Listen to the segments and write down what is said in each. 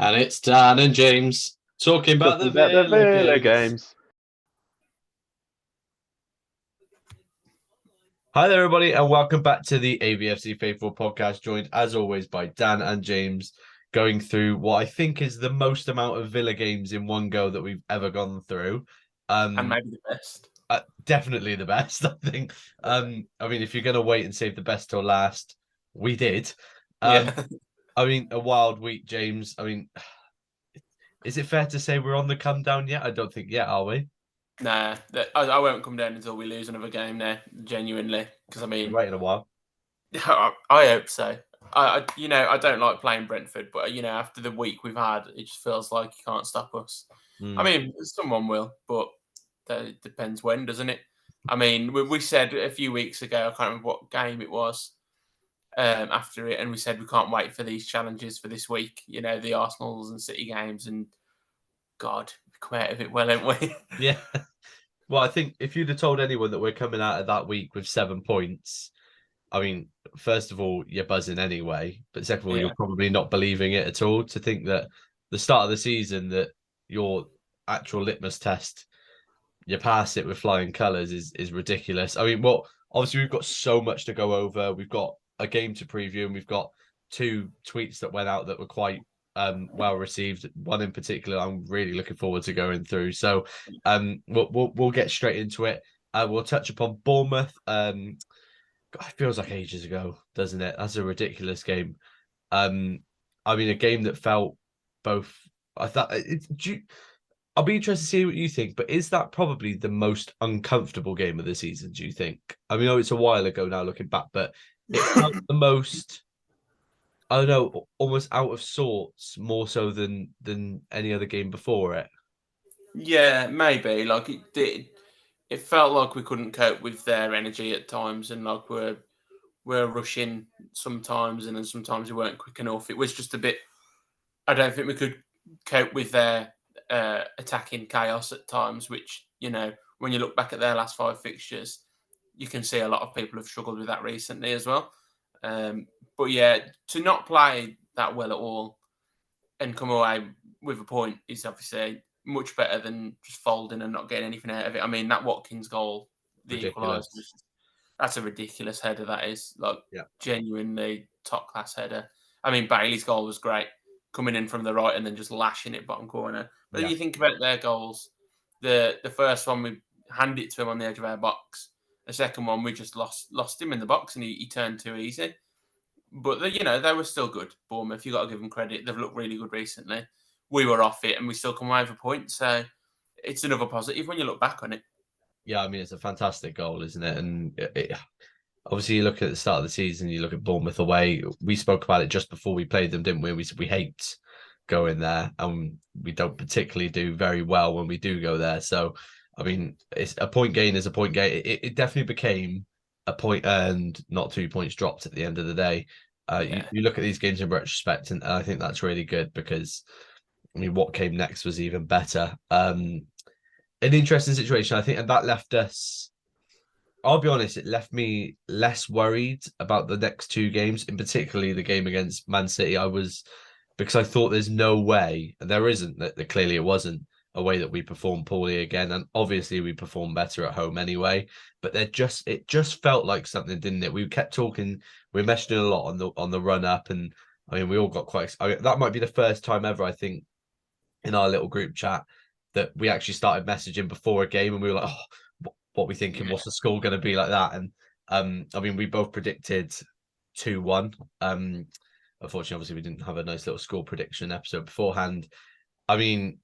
And it's Dan and James talking about the Villa games. Hi there, everybody, and welcome back to the AVFC Faithful podcast, joined as always by Dan and James, going through what I think is the most amount of Villa games in one go that we've ever gone through. And maybe the best. Definitely the best, I think. I mean, if you're going to wait and save the best till last, we did. Yeah. I mean, a wild week, James. I mean, is it fair to say we're on the come down yet? I don't think yet, are we? Nah, I won't come down until we lose another game now, genuinely. Because, I mean... Right in a while. I hope so. I don't like playing Brentford, but, after the week we've had, it just feels like you can't stop us. I mean, someone will, but it depends when, doesn't it? I mean, we said a few weeks ago, I can't remember what game it was, after it, and we said we can't wait for these challenges for this week, the Arsenals and City games, and God, we come out of it well, haven't we? Yeah. Well, I think if you'd have told anyone that we're coming out of that week with 7 points, I mean, first of all, you're buzzing anyway. But second of all, you're probably not believing it at all. To think that the start of the season, that your actual litmus test, you pass it with flying colours is ridiculous. I mean, obviously we've got so much to go over. We've got a game to preview, and we've got 2 tweets that went out that were quite well received. One in particular, I'm really looking forward to going through. So, we'll get straight into it. We'll touch upon Bournemouth. God, it feels like ages ago, doesn't it? That's a ridiculous game. I mean, a game that felt both. I thought I'll be interested to see what you think, but is that probably the most uncomfortable game of the season, do you think? I mean, I know it's a while ago now looking back, but it felt the most, I don't know, almost out of sorts, more so than any other game before it. Yeah, maybe. Like it did. It felt like we couldn't cope with their energy at times, and like we're rushing sometimes, and then sometimes we weren't quick enough. It was just a bit. I don't think we could cope with their attacking chaos at times. Which when you look back at their last 5 fixtures, you can see a lot of people have struggled with that recently as well. But yeah, to not play that well at all and come away with a point is obviously much better than just folding and not getting anything out of it. I mean, that Watkins goal, the equaliser, that's a ridiculous header. That is genuinely top class header. I mean, Bailey's goal was great, coming in from the right and then just lashing it bottom corner. But then you think about their goals. The first one, we handed it to him on the edge of our box. The second one, we just lost him in the box and he turned too easy. But they were still good. Bournemouth, you got to give them credit. They've looked really good recently. We were off it, and we still come away with a point. So it's another positive when you look back on it. Yeah, I mean, it's a fantastic goal, isn't it? And obviously, you look at the start of the season, you look at Bournemouth away. We spoke about it just before we played them, didn't we? We said we hate going there, and we don't particularly do very well when we do go there. So, I mean, it's a point gain is a point gain. It definitely became a point earned, not 2 points dropped at the end of the day. You look at these games in retrospect, and I think that's really good because, I mean, what came next was even better. An interesting situation, I think, and that left us, I'll be honest, it left me less worried about the next 2 games, in particularly the game against Man City. Because I thought there's no way, and there isn't, that clearly it wasn't a way that we performed poorly again. And obviously we performed better at home anyway, but it just felt like something, didn't it? We kept talking, we were messaging a lot on the run up, and I mean, we all got that might be the first time ever, I think, in our little group chat that we actually started messaging before a game, and we were like, oh, what we thinking? What's the score going to be like that? And I mean, we both predicted 2-1. Unfortunately, obviously, we didn't have a nice little score prediction episode beforehand. I mean,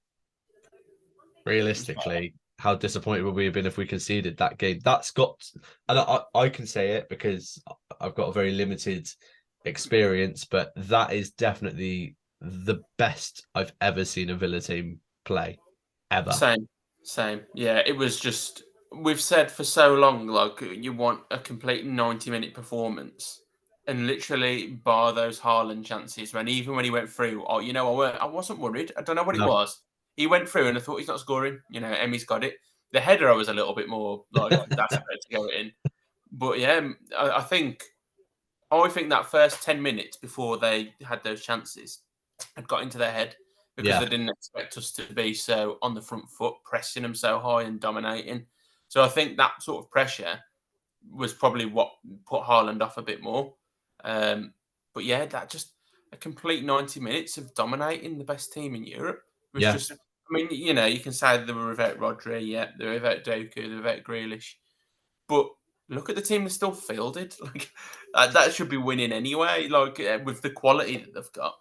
realistically, how disappointed would we have been if we conceded that game? That's got, and I can say it because I've got a very limited experience, but that is definitely the best I've ever seen a Villa team play, ever. Same. Yeah, it was just, we've said for so long, like, you want a complete 90-minute performance, and literally bar those Haaland chances, even when he went through, I wasn't worried. I don't know what it was. He went through and I thought, he's not scoring. Emmy's got it. The header, I was a little bit more like, that's about to go in. But yeah, I think that first 10 minutes before they had those chances had got into their head. because Yeah. they didn't expect us to be so on the front foot, pressing them so high and dominating. So I think that sort of pressure was probably what put Haaland off a bit more. But yeah, that just a complete 90 minutes of dominating the best team in Europe was Yeah. just. I mean, you can say they were without Rodri, yeah, they were without Doku, they were without Grealish, but look at the team that still fielded. Like that should be winning anyway. Like with the quality that they've got,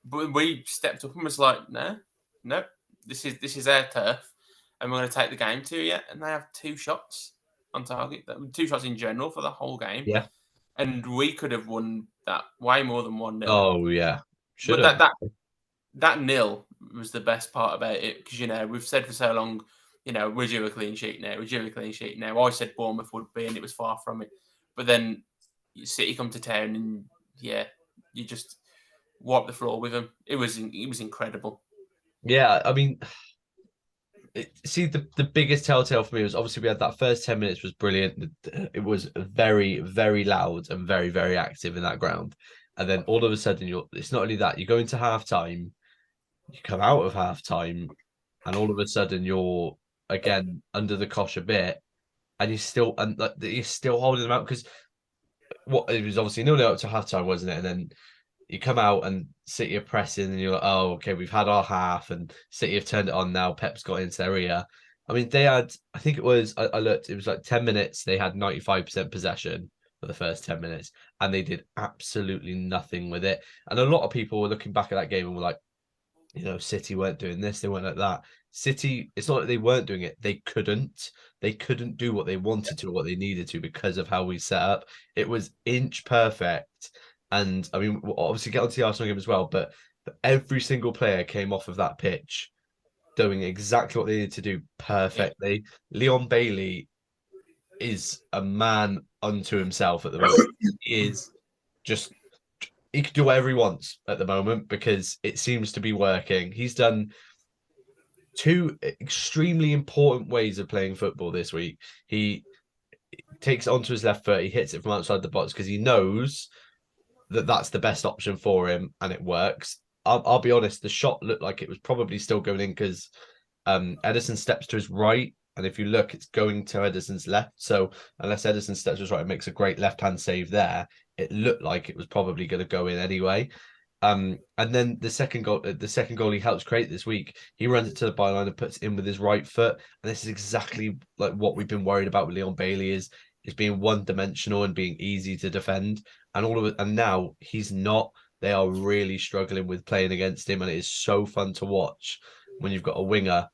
but we stepped up and was like, no, no, this is our turf, and we're going to take the game to you. And they have 2 shots on target, 2 shots in general for the whole game, Yeah. and we could have won that way more than 1-0. Oh yeah. Should But have. that nil was the best part about it because we've said for so long, we're due a clean sheet now. We're due a clean sheet now. I said Bournemouth would be, and it was far from it. But then City come to town, and yeah, you just wipe the floor with them. It was incredible. Yeah. I mean, see, the biggest telltale for me was obviously we had that first 10 minutes was brilliant. It was very, very loud and very, very active in that ground. And then all of a sudden, it's not only that, you go into half time, you come out of half time, and all of a sudden you're again under the cosh a bit, and you're still holding them out because what it was obviously 0 up to half time, wasn't it? And then you come out and City are pressing, and you're like, oh, okay, we've had our half, and City have turned it on now. Pep's got into their ear. I mean, they had, I think it was, I looked, it was like 10 minutes. They had 95% possession for the first 10 minutes, and they did absolutely nothing with it. And a lot of people were looking back at that game and were like, City weren't doing this, they weren't like that. City, it's not that they weren't doing it, they couldn't. They couldn't do what they wanted to, or what they needed to because of how we set up. It was inch perfect. And I mean, we'll obviously get onto the Arsenal game as well, but every single player came off of that pitch doing exactly what they needed to do Yeah, perfectly. Leon Bailey is a man unto himself at the moment. He is just he could do whatever he wants at the moment because it seems to be working. He's done 2 extremely important ways of playing football this week. He takes it onto his left foot, he hits it from outside the box because he knows that that's the best option for him and it works. I'll be honest, the shot looked like it was probably still going in because Ederson steps to his right. And if you look, it's going to Ederson's left. So unless Ederson steps to his right and makes a great left-hand save there, it looked like it was probably going to go in anyway. And then the second goal he helps create this week, he runs it to the byline and puts it in with his right foot. And this is exactly like what we've been worried about with Leon Bailey is being one-dimensional and being easy to defend. And all of it, and now he's not. They are really struggling with playing against him, and it is so fun to watch when you've got a winger,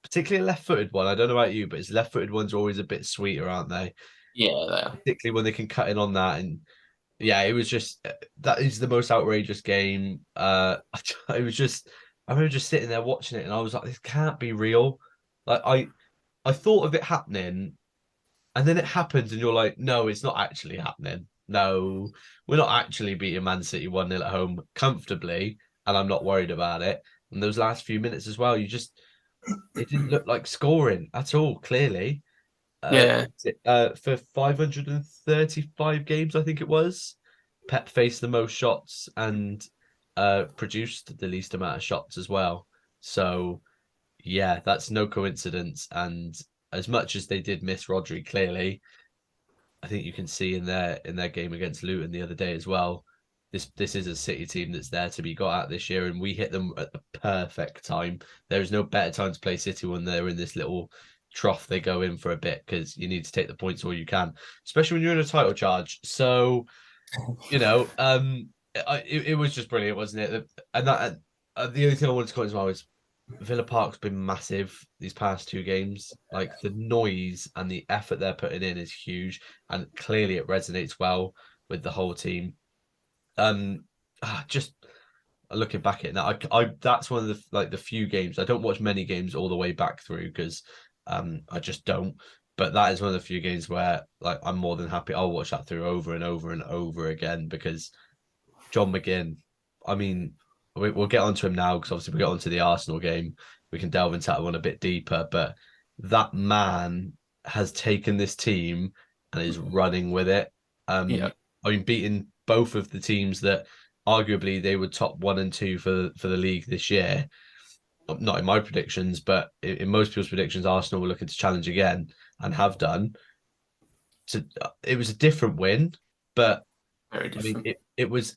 particularly a left-footed one. I don't know about you, but his left-footed ones are always a bit sweeter, aren't they? yeah, they are. Particularly when they can cut in on that. And yeah, it was just that is the most outrageous game. It was just I remember just sitting there watching it, and I was like, this can't be real. Like I thought of it happening, and then it happens, and you're like, no, it's not actually happening. No, we're not actually beating Man City 1-0 at home comfortably, and I'm not worried about it. And those last few minutes as well, it didn't look like scoring at all, clearly. Uh, Yeah, for 535 games, I think it was, Pep faced the most shots and produced the least amount of shots as well. So, yeah, that's no coincidence. And as much as they did miss Rodri, clearly, I think you can see in their game against Luton the other day as well. This is a City team that's there to be got at this year, and we hit them at the perfect time. There is no better time to play City when they're in this little trough they go in for a bit because you need to take the points all you can, especially when you're in a title charge. So it was just brilliant, wasn't it? And that the only thing I wanted to comment as well is Villa Park's been massive these past 2 games. Like the noise and the effort they're putting in is huge, and clearly it resonates well with the whole team. Um, just looking back at that, I that's one of the few games I don't watch many games all the way back through because I just don't. But that is one of the few games where like I'm more than happy. I'll watch that through over and over and over again because John McGinn. I mean, we'll get onto him now because obviously we get onto the Arsenal game. We can delve into that one a bit deeper. But that man has taken this team and is running with it. yeah, I mean, beating both of the teams that arguably they were top 1 and 2 for the league this year. not in my predictions, but in most people's predictions, Arsenal were looking to challenge again and have done. It was a different win, but Very I mean, different.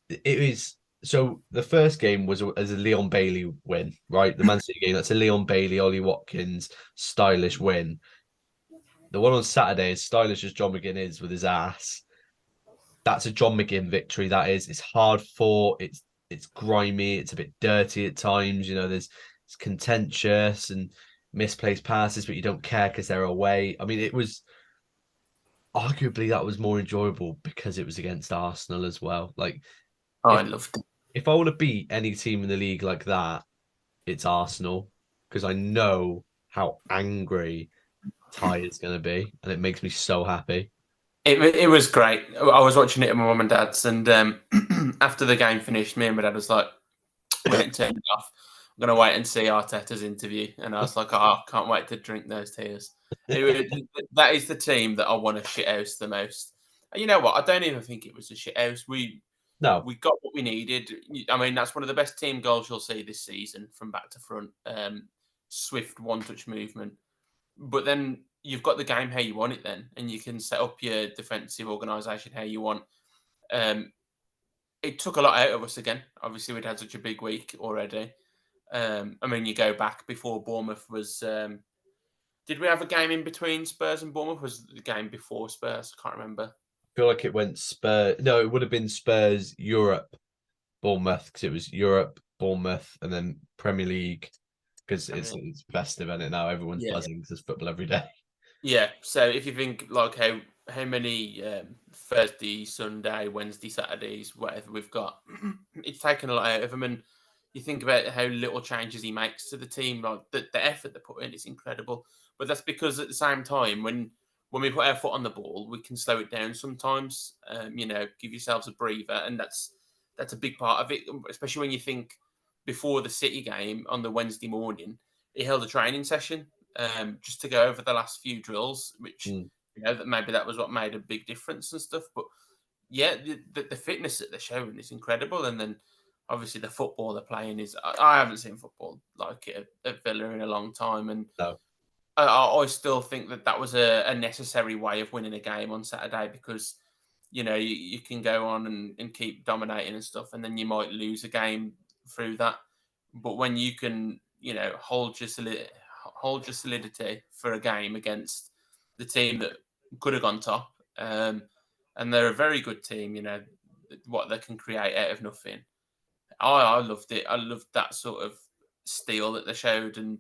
it is. So the first game was as a Leon Bailey win, right? The Man City game, that's a Leon Bailey, Ollie Watkins stylish win. The one on Saturday, as stylish as John McGinn is with his ass, that's a John McGinn victory. That is, it's hard fought. It's grimy. It's a bit dirty at times. You know, it's contentious and misplaced passes, but you don't care because they're away. I mean, it was arguably that was more enjoyable because it was against Arsenal as well. Like Oh, if I loved it. if I want to beat any team in the league like that, it's Arsenal because I know how angry Ty is going to be, and it makes me so happy. It was great. I was watching it at my mum and dad's, and after the game finished, me and my dad was like, "We ain't turning it off. I'm gonna wait and see Arteta's interview." And I was like, "Oh, I can't wait to drink those tears." That is the team that I want to shithouse the most. And you know what? I don't even think it was a shithouse. No, We got what we needed. I mean, that's one of the best team goals you'll see this season from back to front. Swift one-touch movement. But then you've got the game how you want it then, and you can set up your defensive organisation how you want. Um, it took a lot out of us again. Obviously, we'd had such a big week already. I mean, you go back before Bournemouth was. Did we have a game in between Spurs and Bournemouth? Was the game before Spurs? I can't remember. feel like it went Spurs. No, it would have been Spurs Europe Bournemouth because it was Europe Bournemouth and then Premier League because I mean, it's festive in it now. Everyone's yeah, buzzing because there's football every day. yeah. So if you think like how many Thursday, Sunday, Wednesday, Saturdays, whatever we've got, it's taken a lot out of them. And you think about how little changes he makes to the team, like the effort they put in is incredible. But that's because at the same time, when we put our foot on the ball, we can slow it down sometimes. Give yourselves a breather, and that's a big part of it. Especially when you think before the City game on the Wednesday morning, he held a training session just to go over the last few drills, which Mm. that maybe that was what made a big difference and stuff. But yeah, the fitness that they're showing is incredible, and then obviously the football they're playing is I haven't seen football like it at Villa in a long time, and No, I still think that was a necessary way of winning a game on Saturday because you can go on and keep dominating and stuff, and then you might lose a game through that. But when you can, hold your solidity for a game against the team that could have gone top, and they're a very good team. What they can create out of nothing. I loved it. I loved that sort of steel that they showed, and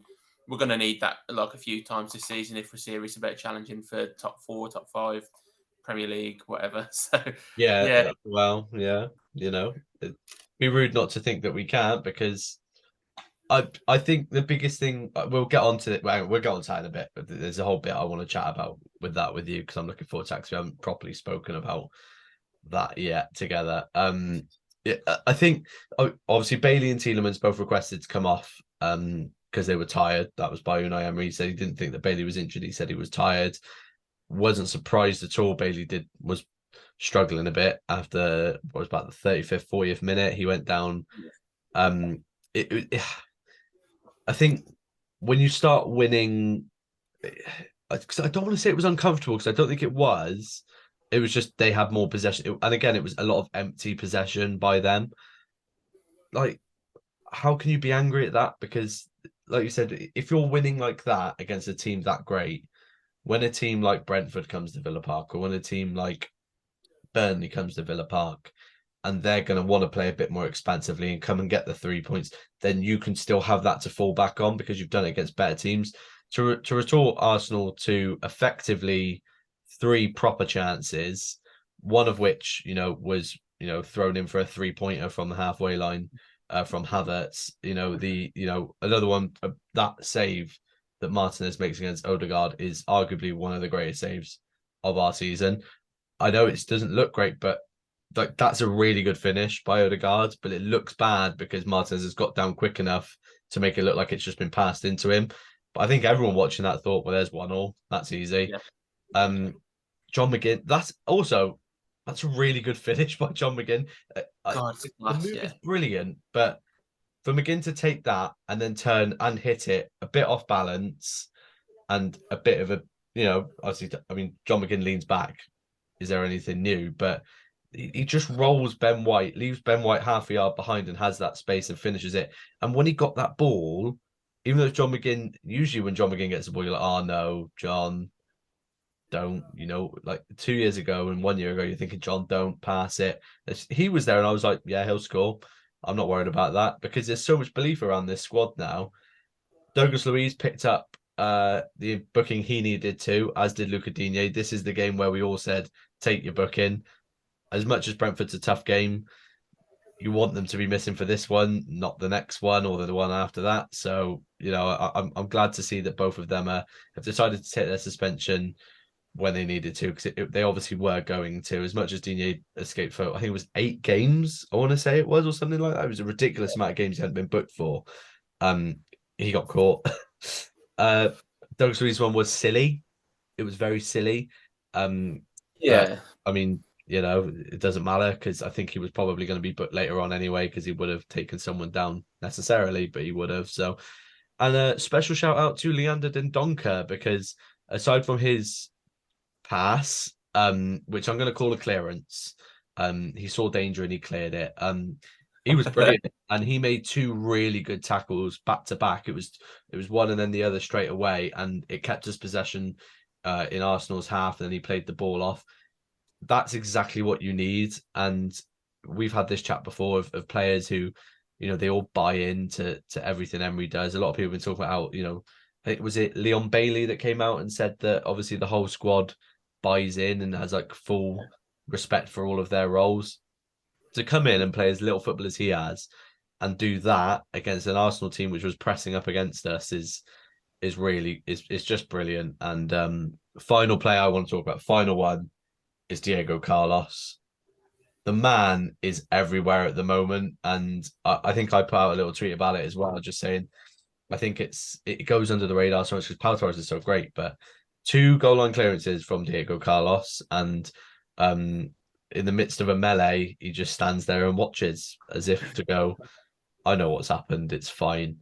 we're going to need that like a few times this season if we're serious about challenging for top four, top five, Premier League, whatever. So, yeah, yeah, well, yeah, it'd be rude not to think that we can't because I think the biggest thing we'll get on to it. Well, we'll get on to that in a bit, but there's a whole bit I want to chat about with you because I'm looking forward to it 'cause we haven't properly spoken about that yet together. Yeah, I think obviously Bailey and Tielemans both requested to come off because they were tired. That was by Unai Emery. He said he didn't think that Bailey was injured. He said he was tired. Wasn't surprised at all. Bailey was struggling a bit after what was about the 35th, 40th minute. He went down. Um, I think when you start winning, because I don't want to say it was uncomfortable because I don't think it was. It was just they had more possession, and again, it was a lot of empty possession by them. Like, how can you be angry at that? Because, like you said, if you're winning like that against a team that great, when a team like Brentford comes to Villa Park, or when a team like Burnley comes to Villa Park, and they're going to want to play a bit more expansively and come and get the 3 points, then you can still have that to fall back on because you've done it against better teams. To retort Arsenal to effectively three proper chances, one of which was thrown in for a 3 pointer from the halfway line from Havertz. Another one that save that Martinez makes against Odegaard is arguably one of the greatest saves of our season. I know it doesn't look great, but like that's a really good finish by Odegaard, but it looks bad because Martinez has got down quick enough to make it look like it's just been passed into him. But I think everyone watching that thought, well, there's 1-1. That's easy. yeah. Um, John McGinn, that's a really good finish by John McGinn. God, The class, move yeah. is brilliant, but for McGinn to take that and then turn and hit it a bit off balance and a bit of a, obviously, I mean, John McGinn leans back. Is there anything new? But he just rolls Ben White, leaves Ben White half a yard behind and has that space and finishes it. And when he got that ball, even though it's John McGinn, usually when John McGinn gets the ball, you're like, oh no, John, don't, like 2 years ago and 1 year ago, you're thinking, John, don't pass it. He was there and I was like, yeah, he'll score. I'm not worried about that because there's so much belief around this squad now. Douglas Luiz picked up the booking he needed to, as did Luca Digne. This is the game where we all said, take your booking. As much as Brentford's a tough game, you want them to be missing for this one, not the next one or the one after that. So, I'm glad to see that both of them have decided to take their suspension when they needed to, because they obviously were going to, as much as Digne escaped for, I think it was 8 games, I want to say it was, or something like that. It was a ridiculous amount of games he hadn't been booked for. He got caught. Douglas Luiz's one was silly. It was very silly. But I mean, it doesn't matter because I think he was probably going to be booked later on anyway because he would have taken someone down necessarily, but he would have. So, and a special shout out to Leander Dendoncker because aside from his pass, which I'm going to call a clearance, he saw danger and he cleared it. He was brilliant and he made 2 really good tackles back to back. It was one and then the other straight away, and it kept us possession in Arsenal's half, and then he played the ball off. That's exactly what you need. And we've had this chat before of players who, they all buy into everything Emery does. A lot of people have been talking about how, I think was it Leon Bailey that came out and said that obviously the whole squad buys in and has like full respect for all of their roles. To come in and play as little football as he has and do that against an Arsenal team which was pressing up against us is really just brilliant. And final player I want to talk about, final one, is Diego Carlos. The man is everywhere at the moment, and I think I put out a little tweet about it as well, just saying I think it goes under the radar so much because Pau Torres is so great, but 2 goal line clearances from Diego Carlos, and in the midst of a melee, he just stands there and watches as if to go, I know what's happened, it's fine.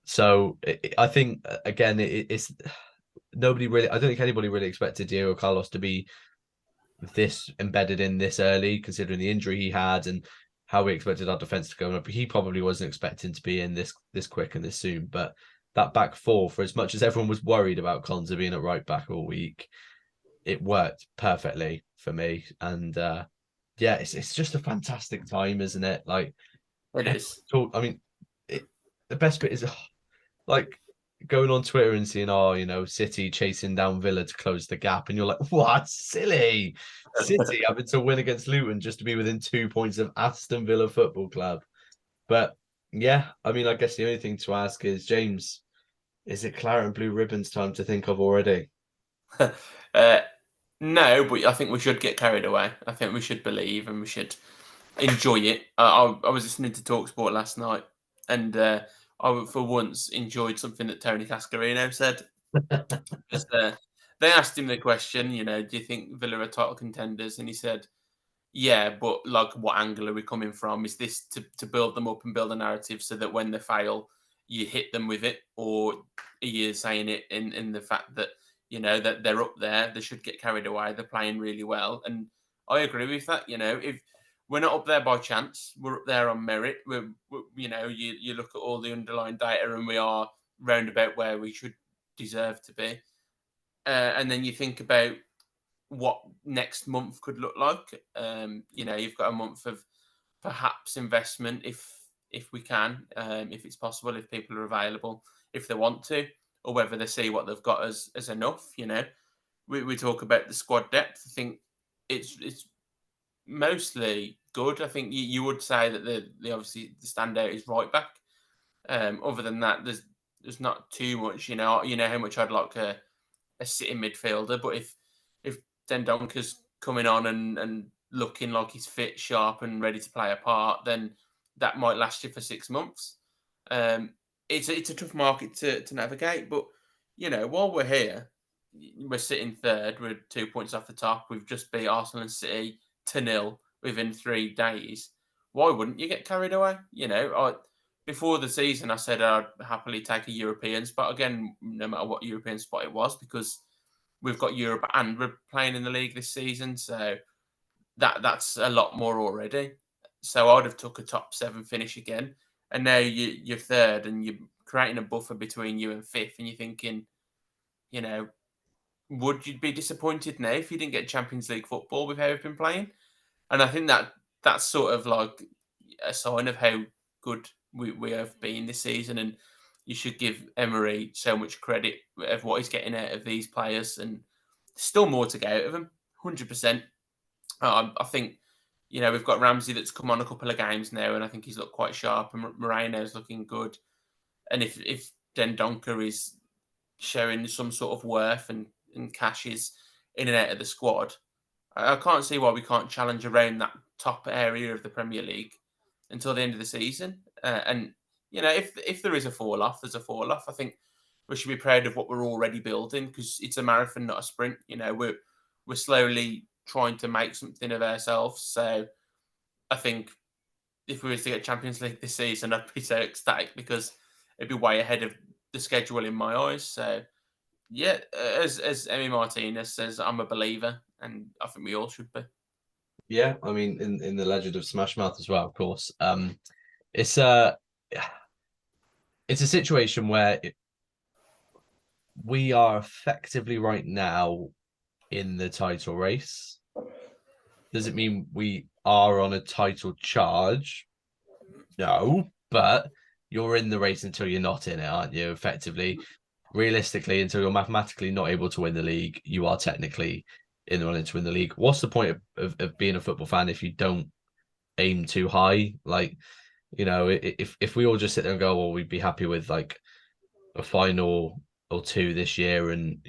So I think again, it's nobody really. I don't think anybody really expected Diego Carlos to be this embedded in this early, considering the injury he had and how we expected our defense to go up. He probably wasn't expecting to be in this quick and this soon. But that back 4, for as much as everyone was worried about Konza being at right back all week, it worked perfectly for me. And it's just a fantastic time, isn't it? Like it is. I mean, the best bit is like going on Twitter and seeing, City chasing down Villa to close the gap, and you're like, what? Silly. City having to win against Luton just to be within 2 points of Aston Villa Football Club. But yeah, I mean, I guess the only thing to ask is, James, is it claret and blue ribbons time to think of already? No, but I think we should get carried away. I think we should believe and we should enjoy it. I was listening to TalkSport last night, and I, for once, enjoyed something that Tony Cascarino said. Just, they asked him the question, do you think Villa are title contenders? And he said, yeah, but like, what angle are we coming from? Is this to build them up and build a narrative so that when they fail, you hit them with it? Or are you saying it in the fact that, that they're up there, they should get carried away, they're playing really well? And I agree with that. If we're not up there by chance, we're up there on merit. You look at all the underlying data and we are round about where we should deserve to be. And then you think about what next month could look like. You've got a month of perhaps investment if we can, if it's possible, if people are available, if they want to, or whether they see what they've got as enough. We talk about the squad depth. I think it's mostly good. I think you would say that the obviously the standout is right back. Other than that, there's not too much. You know how much I'd like a sitting midfielder, but if Dendoncker's coming on and looking like he's fit, sharp, and ready to play a part, then that might last you for 6 months. It's a tough market to navigate, but while we're here, we're sitting third. We're 2 points off the top. We've just beat Arsenal and City 2-0 within 3 days. Why wouldn't you get carried away? before the season, I said I'd happily take a European spot again, no matter what European spot it was, because we've got Europe and we're playing in the league this season. So that's a lot more already. So I'd have took a top 7 finish again. And now you're third and you're creating a buffer between you and fifth. And you're thinking, you know, would you be disappointed now if you didn't get Champions League football with how we've been playing? And I think that's sort of like a sign of how good we have been this season. And you should give Emery so much credit of what he's getting out of these players. And still more to get out of them, 100%. I think, we've got Ramsey that's come on a couple of games now, and I think he's looked quite sharp, and Moreno's looking good. And if Dendoncker is showing some sort of worth and cash is in and out of the squad, I can't see why we can't challenge around that top area of the Premier League until the end of the season. And if there is a fall off, there's a fall off. I think we should be proud of what we're already building because it's a marathon, not a sprint. We're slowly trying to make something of ourselves. So I think if we were to get Champions League this season, I'd be so ecstatic because it'd be way ahead of the schedule in my eyes. So yeah, as Emi Martinez says, I'm a believer, and I think we all should be. Yeah, I mean, in the legend of Smash Mouth as well, of course. It's a situation where we are effectively right now in the title race. Does it mean we are on a title charge? No, but you're in the race until you're not in it, aren't you? Effectively, realistically, until you're mathematically not able to win the league, you are technically in the running to win the league. What's the point of being a football fan if you don't aim too high? Like, if we all just sit there and go, well, we'd be happy with like a final or two this year and,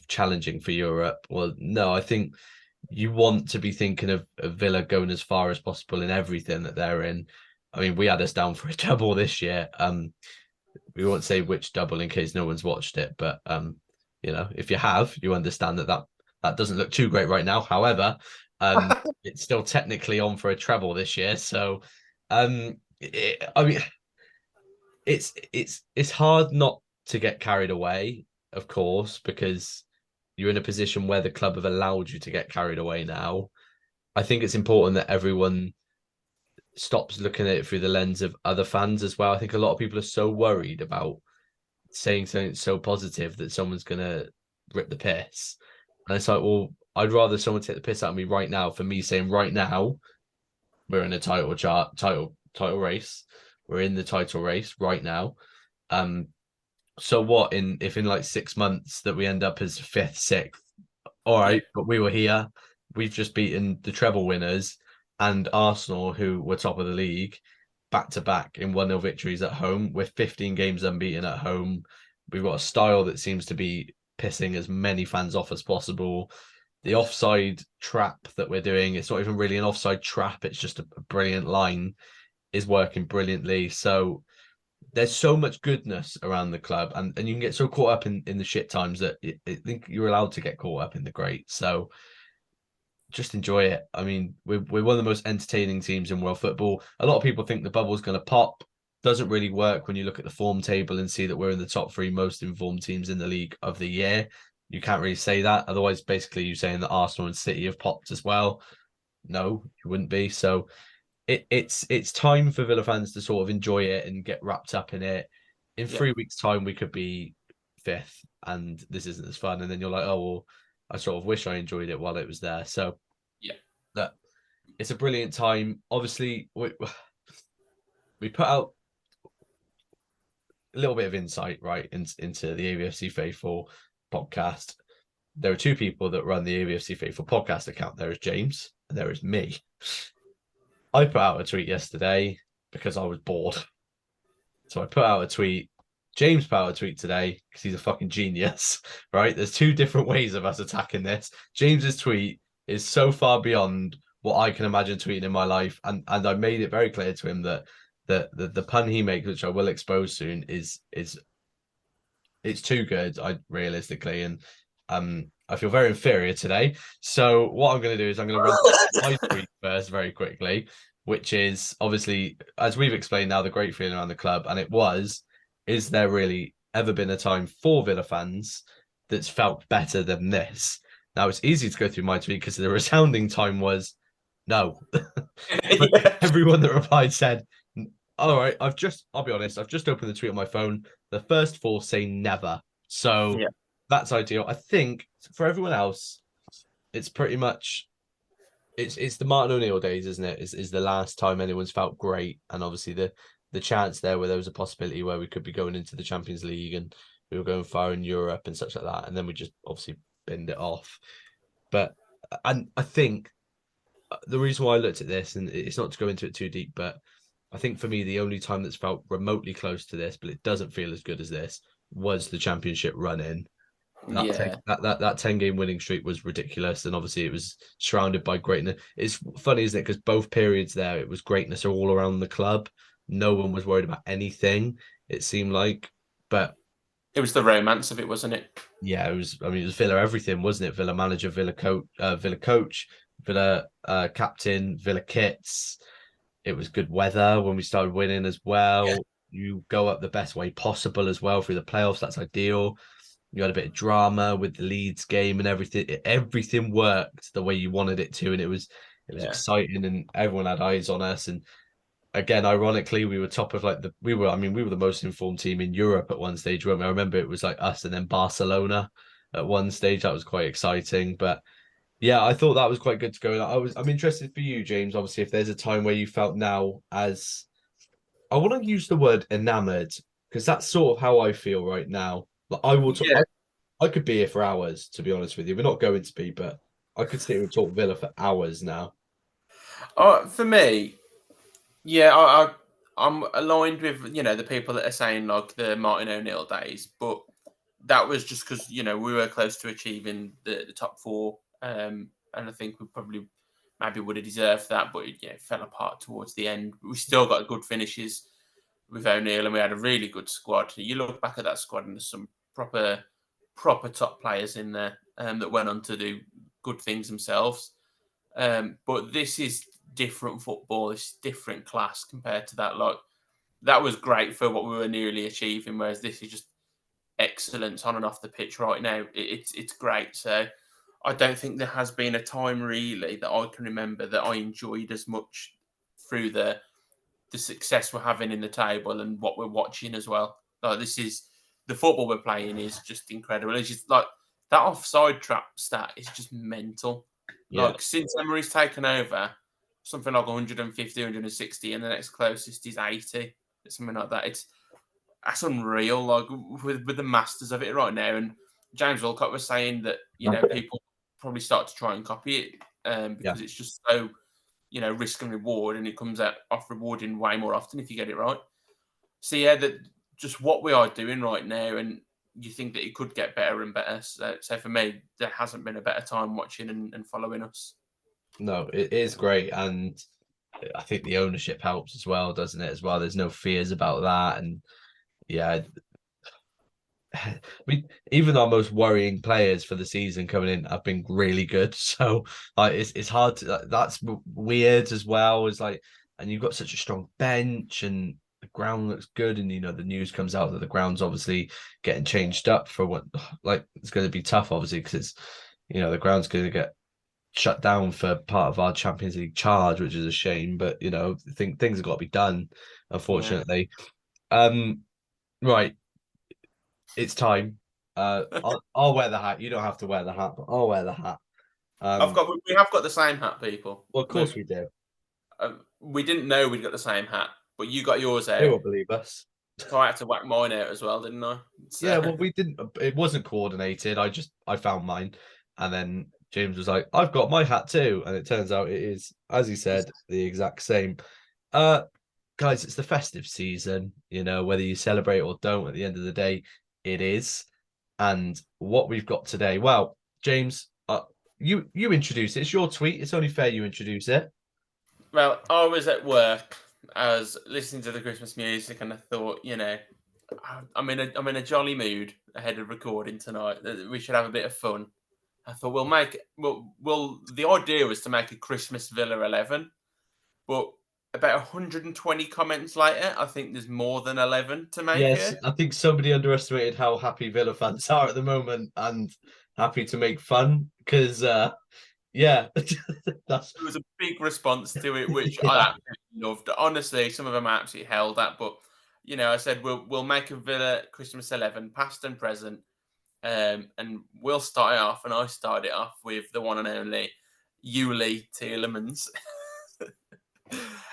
challenging for Europe. Well, no, I think you want to be thinking of Villa going as far as possible in everything that they're in. I mean, we had us down for a double this year. We won't say which double in case no one's watched it, but if you have, you understand that doesn't look too great right now. However, it's still technically on for a treble this year. So, I mean, it's hard not to get carried away, of course, because you're in a position where the club have allowed you to get carried away now. I think it's important that everyone stops looking at it through the lens of other fans as well. I think a lot of people are so worried about saying something so positive that someone's going to rip the piss. And it's like, well, I'd rather someone take the piss out of me right now for me saying right now we're in a title race. We're in the title race right now. So what if in like 6 months that we end up as fifth, sixth? All right, but we were here. We've just beaten the treble winners and Arsenal, who were top of the league, back to back in 1-0 victories at home. We're 15 games unbeaten at home. We've got a style that seems to be pissing as many fans off as possible. The offside trap that we're doing, it's not even really an offside trap. It's just a brilliant line, is working brilliantly. So there's so much goodness around the club, and you can get so caught up in the shit times that I think you're allowed to get caught up in the great. So just enjoy it. I mean, we're one of the most entertaining teams in world football. A lot of people think the bubble's going to pop. Doesn't really work when you look at the form table and see that we're in the top 3 most informed teams in the league of the year. You can't really say that. Otherwise, basically, you're saying that Arsenal and City have popped as well. No, you wouldn't be. So it's time for Villa fans to sort of enjoy it and get wrapped up in it. In 3 weeks' time, we could be fifth, and this isn't as fun. And then you're like, oh well, I sort of wish I enjoyed it while it was there. So that it's a brilliant time. Obviously, we put out a little bit of insight right into the AVFC Faithful podcast. There are 2 people that run the AVFC Faithful podcast account. There is James and there is me. I put out a tweet yesterday because I was bored. So I put out a tweet. James put out a tweet today because he's a fucking genius, right? There's 2 different ways of us attacking this. James's tweet is so far beyond what I can imagine tweeting in my life. And I made it very clear to him that the pun he makes, which I will expose soon, is it's too good, realistically. And I feel very inferior today. So what I'm going to do is I'm going to run my tweet first very quickly. which is obviously, as we've explained now, the great feeling around the club. And it was, is there really ever been a time for Villa fans that's felt better than this? Now, it's easy to go through my tweet because the resounding time was no. But Yeah. everyone that replied said, all right, I'll be honest, I've just opened the tweet on my phone. The first four say never. So Yeah. that's ideal. I think for everyone else, it's pretty much it's the Martin O'Neill days, isn't it? Is the last time anyone's felt great, and obviously the chance there where there was a possibility where we could be going into the Champions League and we were going far in Europe and such like that, and then we just obviously binned it off. But and I think the reason why I looked at this, and it's not to go into it too deep, but I think for me the only time that's felt remotely close to this, but it doesn't feel as good as this, was the Championship run in. Yeah. That 10 game winning streak was ridiculous, and obviously it was surrounded by greatness. It's funny, isn't it? Because both periods there, it was greatness all around the club. No one was worried about anything. It seemed like, but It was the romance of it, wasn't it? yeah, it was. I mean, it was Villa everything, wasn't it? Villa manager, Villa coach, Villa captain, Villa kits. It was good weather when we started winning as Yeah. well. You go up the best way possible as well through the playoffs. That's ideal. You had a bit of drama with the Leeds game and everything. Everything worked the way you wanted it to, and it was Yeah. exciting, and everyone had eyes on us. And again, ironically, we were top of like we were the most informed team in Europe at one stage. Weren't we? I remember it was like us and then Barcelona at one stage. That was quite exciting. But yeah, I thought that was quite good to go. I'm interested for you, James. Obviously, if there's a time where you felt now as I want to use the word enamored because that's sort of how I feel right now. Like I will. Yeah. I could be here for hours, to be honest with you. We're not going to be, but I could sit here and talk Villa for hours now. For me, yeah, I'm aligned with the people that are saying like the Martin O'Neill days, but that was just because we were close to achieving the top four, and I think we probably maybe would have deserved that, but it fell apart towards the end. We still got good finishes with O'Neill, and we had a really good squad. You look back at that squad, and there's some proper top players in there that went on to do good things themselves. But this is different football. It's different class compared to that. Like that was great for what we were nearly achieving, whereas this is just excellence on and off the pitch right now. It's great. So I don't think there has been a time really that I can remember that I enjoyed as much through the success we're having in the table and what we're watching as well. Like this is the football we're playing is just incredible. It's just like that offside trap stat is just mental. Yeah, Like since Emery's taken over, something like 150, 160, and the next closest is 80, something like that. That's unreal. Like with the masters of it right now, and James Wilcott was saying that people probably start to try and copy it yeah, because it's just so risk and reward, and it comes out off rewarding way more often if you get it right. So yeah, that just what we are doing right now, and you think that it could get better and better. So for me, there hasn't been a better time watching and following us. no, it is great, and I think the ownership helps as well, doesn't it? As well, there's no fears about that, and yeah, I mean, even our most worrying players for the season coming in have been really good. So like, it's hard to that's weird as well. Is like, and you've got such a strong bench, and the ground looks good, and the news comes out that the ground's obviously getting changed up for what like it's going to be tough, obviously, because it's the ground's going to get shut down for part of our Champions League charge, which is a shame. But I think things have got to be done, Yeah. unfortunately. Right, it's time. I'll wear the hat. You don't have to wear the hat, but I'll wear the hat. I've Um, got we have got the same hat, people. well, of course we do. We didn't know we'd got the same hat, but you got yours They out, won't believe us. so I had to whack mine out as well, didn't I? Yeah, So well, we didn't. It wasn't coordinated. I found mine, and then James was like, "I've got my hat too," and it turns out it is, as he said, the exact same. Uh, guys, it's the festive season. Whether you celebrate or don't, at the end of the day, it is. And what we've got today, well, James, you introduce it. It's your tweet. It's only fair you introduce it. well, I was at work. I was listening to the Christmas music, and I thought, I'm in a jolly mood ahead of recording tonight. We should have a bit of fun. I thought we'll make well. The idea was to make a Christmas Villa 11, but about 120 comments later, I think there's more than 11 to make Yes, it. I think somebody underestimated how happy Villa fans are at the moment and happy to make fun because, yeah, that's There was a big response to it, which I yeah, absolutely loved. Honestly, some of them I absolutely held at, but I said we'll make a Villa Christmas 11, past and present, and we'll start it off. And I started it off with the one and only Yuli Tielemans,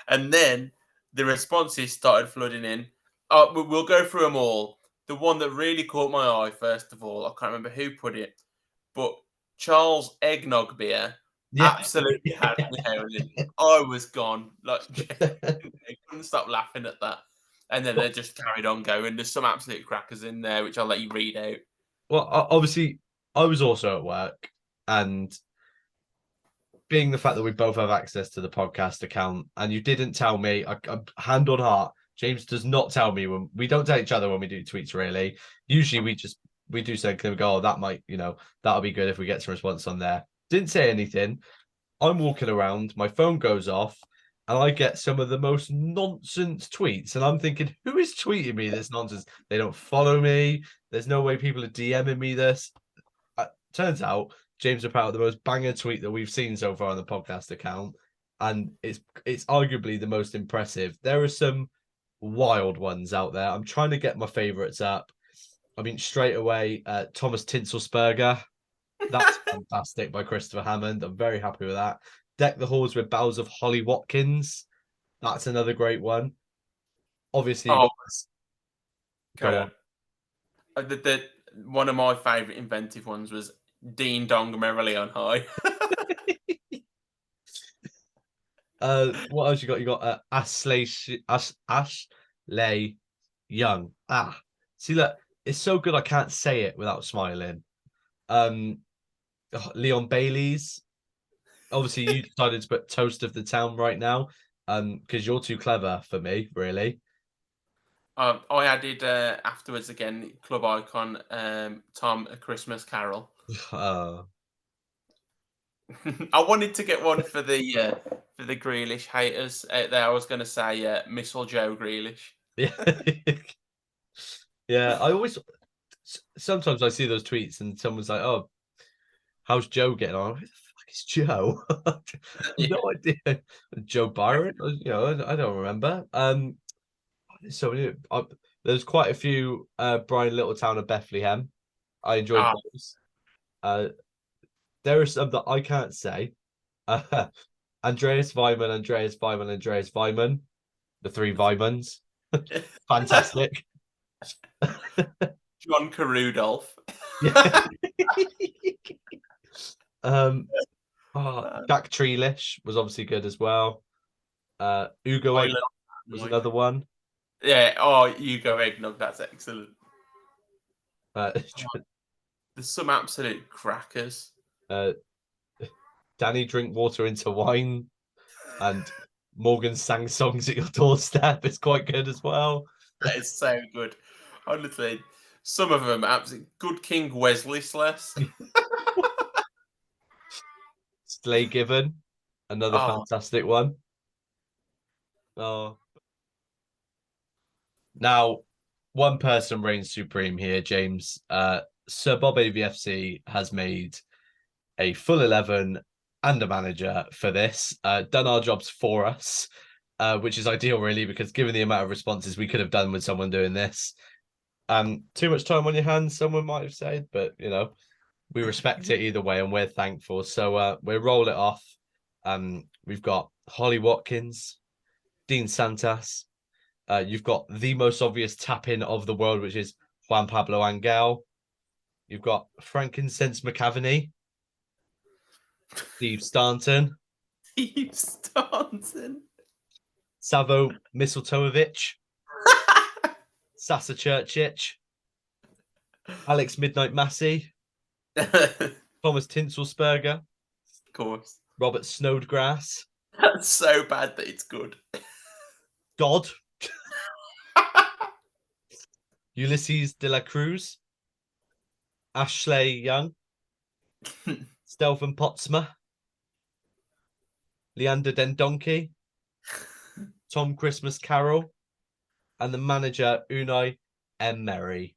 and then the responses started flooding in. We'll go through them all. The one that really caught my eye, first of all, I can't remember who put it, but Charles Eggnog Beer yeah. absolutely had me howling. I was gone. Like, I couldn't stop laughing at that. And then they just carried on going. There's some absolute crackers in there, which I'll let you read out. Well, obviously, I was also at work, and being the fact that we both have access to the podcast account, and you didn't tell me, hand on heart, James does not tell me when we don't tell each other when we do tweets. Really, usually we do say, "Can we go? Oh, that might, that'll be good if we get some response on there." Didn't say anything. I'm walking around, my phone goes off, and I get some of the most nonsense tweets. And I'm thinking, who is tweeting me this nonsense? They don't follow me. There's no way people are DMing me this. Turns out James put out the most banger tweet that we've seen so far on the podcast account, and it's arguably the most impressive. There are some wild ones out there. I'm trying to get my favorites up. I mean, straight away, Thomas Tinslesperger. That's fantastic by Christopher Hammond. I'm very happy with that. Deck the halls with boughs of Holly Watkins. That's another great one. Obviously, you Oh, got carry go on. One of my favourite inventive ones was Dean Dong Merrily on High. What else you got? You got Ashley Young. See, look, it's so good I can't say it without smiling. Leon Bailey's. Obviously, you decided to put Toast of the Town right now, because you're too clever for me, really. I added afterwards again club icon Tom A Christmas Carol. Uh, I wanted to get one for the Grealish haters out there. I was going to say Missile Joe Grealish. yeah, yeah. I always sometimes I see those tweets and someone's like, "Oh, how's Joe getting on?" Who the fuck is Joe? Yeah. No idea. Joe Byron? I don't remember. So there's quite a few Brian Littletown of Bethlehem. I enjoyed Ah, those. Uh, there are some that I can't say. Andreas Weimann, Andreas Weimann, Andreas Weimann, the three Weimans. Fantastic. John Carudolph. Yeah. Uh, Jack Treelish was obviously good as well. Ugo Egg Island. was another one. Yeah. Oh, you go eggnog. That's excellent. Uh, There's some absolute crackers. uh, Danny drink water into wine, and Morgan sang songs at your doorstep. It's quite good as well. That is so good. Honestly, some of them absolutely good. King Wesley Sless. Slay Given, another Oh, fantastic one. Oh, now one person reigns supreme here, James. Sir Bob AVFC has made a full 11 and a manager for this. Done our jobs for us, which is ideal, really, because given the amount of responses we could have done with someone doing this, too much time on your hands, someone might have said, but we respect it either way, and we're thankful. So we'll roll it off. We've got Holly Watkins, Dean Santas. You've got the most obvious tap in of the world, which is Juan Pablo Angel. You've got Frankincense McAvaney, Steve Staunton, Steve Staunton. Savo Mistletoevich, Sasa Churchich, Alex Midnight Massey, Of Thomas Tinslesperger, course. Robert Snodgrass, That's so bad that it's good. God, Ulysses de la Cruz, Ashley Young, Stelvin Potsma, Leander Den Donkey, Tom Christmas Carroll, and the manager Unai Emery.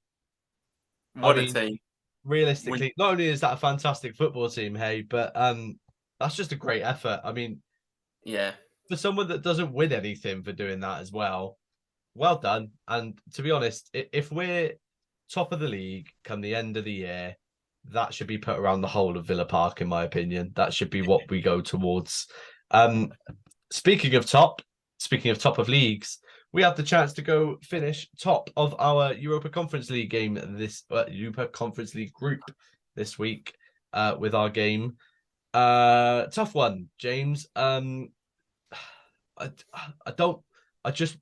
I What a mean, team! We, realistically, not only is that a fantastic football team, hey, but that's just a great effort. I mean, yeah, for someone that doesn't win anything for doing that as well, well done. And to be honest, if we're top of the league come the end of the year, that should be put around the whole of Villa Park, in my opinion. That should be what we go towards. Um, speaking of top, speaking of top of leagues, we have the chance to go finish top of our Europa Conference League game this Europa Conference League group this week with our game. Tough one, James. I, I don't. I just.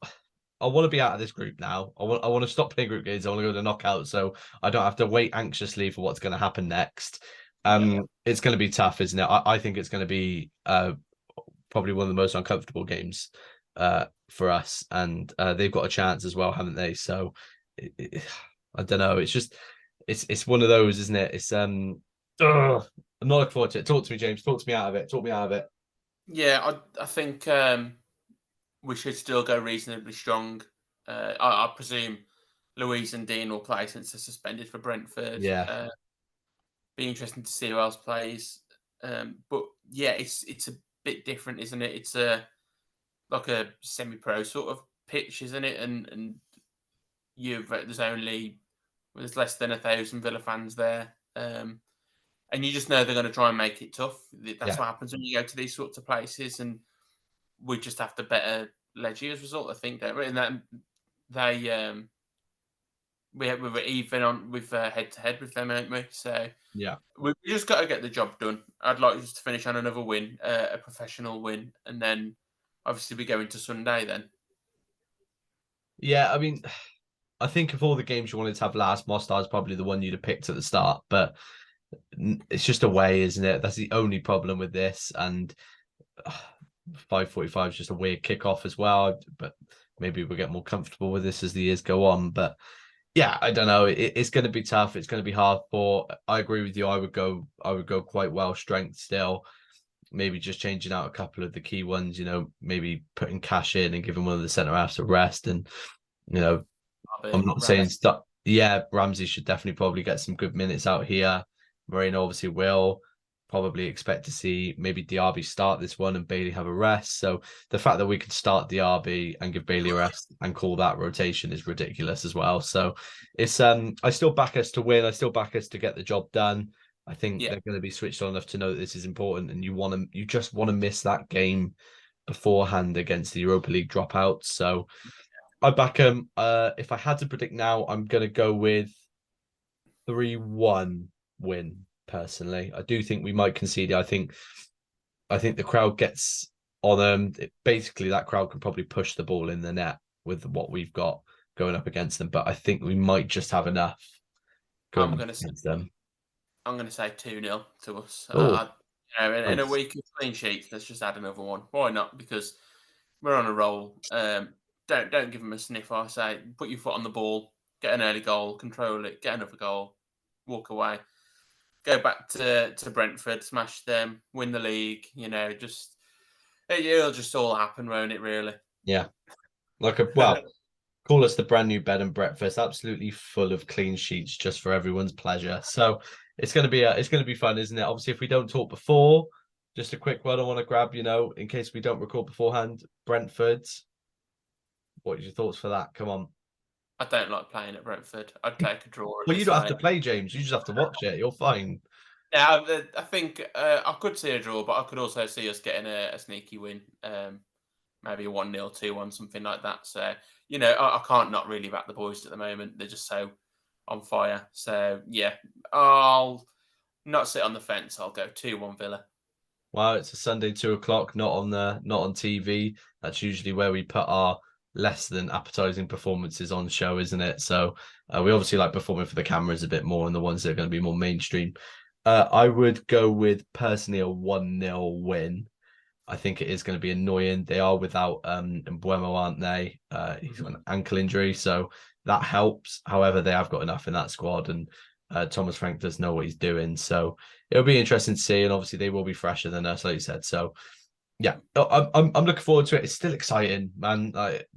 I want to be out of this group now. I want to stop playing group games. I want to go to knockout, so I don't have to wait anxiously for what's going to happen next. It's going to be tough, isn't it? I think it's going to be probably one of the most uncomfortable games for us, and they've got a chance as well, haven't they? So I don't know. It's just it's one of those, isn't it? It's ugh, I'm not looking forward to it. Talk to me, James. Talk to me out of it. Talk me out of it. yeah. I think we should still go reasonably strong. I presume Louise and Dean will play since they're suspended for Brentford. Yeah, Be interesting to see who else plays. But yeah, it's a bit different, isn't it? It's a like a semi-pro sort of pitch, isn't it? And there's less than 1,000 Villa fans there, and you just know they're going to try and make it tough. That's yeah. what happens when you go to these sorts of places, and we just have to better Leggy as a result. I think that and that they we were even on with head to head with them, aren't we? So Yeah. we just got to get the job done. I'd like us to finish on another win, a professional win, and then obviously we go into Sunday then. Yeah, I mean, I think of all the games you wanted to have last, Mostar is probably the one you'd have picked at the start, but it's just away, isn't it? That's the only problem with this. And 5:45 is just a weird kickoff as well. But maybe we'll get more comfortable with this as the years go on. But yeah, I don't know. It's going to be tough. It's going to be hard for. I agree with you. I would go quite well strength still. Maybe just changing out a couple of the key ones. Maybe putting Cash in and giving one of the centre halves a rest. And I'm not saying Ramsey. stuff. Yeah, Ramsey should definitely probably get some good minutes out here. Moreno obviously will. Probably expect to see maybe Diaby start this one and Bailey have a rest. So the fact that we could start Diaby and give Bailey a rest and call that rotation is ridiculous as well. So it's I still back us to win. I still back us to get the job done. I think Yeah, they're going to be switched on enough to know that this is important, and you just want to miss that game beforehand against the Europa League dropouts. So I back him. If I had to predict now, I'm gonna go with 3-1 win. Personally, I do think we might concede. I think the crowd gets on them. Basically, that crowd can probably push the ball in the net with what we've got going up against them. But I think we might just have enough going I'm up gonna say against them. 2-0 to us. Oh, In a nice. week of clean sheets, let's just add another one. Why not? Because we're on a roll. Don't give them a sniff. I say, put your foot on the ball, get an early goal, control it, get another goal, walk away, go back to Brentford, smash them, win the league. Just it'll just all happen, won't it? Really. Yeah, well, call us the brand new bed and breakfast, absolutely full of clean sheets just for everyone's pleasure. So it's gonna be fun, isn't it? Obviously, if we don't talk before, just a quick one I want to grab, in case we don't record beforehand. Brentford, what are your thoughts for that? Come on. I don't like playing at Brentford. I'd take a draw at Well, you this don't have stage. to play, James. You just have to watch it. You're fine. Yeah, I think I could see a draw, but I could also see us getting a sneaky win. Maybe a 1-0, 2-1, something like that. So, I can't not really back the boys at the moment. They're just so on fire. So, yeah, I'll not sit on the fence. I'll go 2-1 Villa. Well, it's a Sunday 2 o'clock, not on TV. That's usually where we put our less than appetizing performances on show, isn't it? So we obviously like performing for the cameras a bit more and the ones that are going to be more mainstream. I would go with personally a 1-0 win. I think it is going to be annoying. They are without Mbuemo, aren't they? He's got an ankle injury, so that helps. However, they have got enough in that squad, and Thomas Frank does know what he's doing. So it'll be interesting to see, and obviously they will be fresher than us, like you said. So yeah, I'm looking forward to it. It's still exciting, man. Like,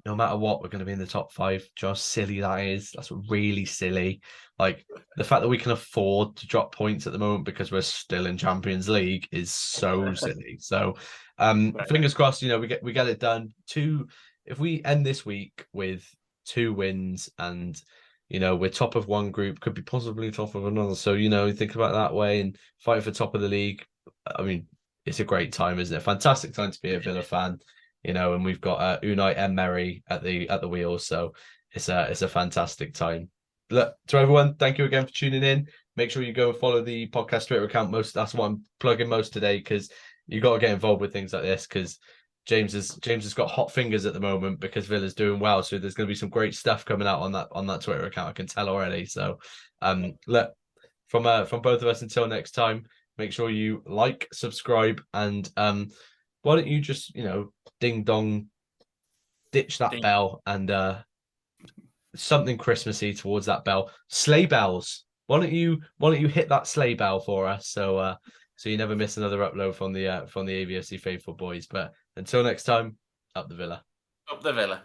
no matter what, we're going to be in the top five. Just silly that is. That's really silly. Like the fact that we can afford to drop points at the moment because we're still in Champions League is so silly. So, fingers crossed. You know, we get it done. If we end this week with 2 wins and we're top of one group, could be possibly top of another. So think about it that way and fight for top of the league. I mean, it's a great time, isn't it? Fantastic time to be a Villa fan. And we've got Unai Emery at the wheel, so it's a fantastic time. Look, to everyone, thank you again for tuning in. Make sure you go follow the podcast Twitter account. That's what I'm plugging most today because you got to get involved with things like this because James has got hot fingers at the moment because Villa's doing well. So there's going to be some great stuff coming out on that Twitter account. I can tell already. So look, from both of us until next time, make sure you like, subscribe, and why don't you just ding dong, ditch that bell and something Christmassy towards that bell. Sleigh bells. Why don't you hit that sleigh bell for us so you never miss another upload from the AVFC Faithful boys. But until next time, up the Villa. Up the Villa.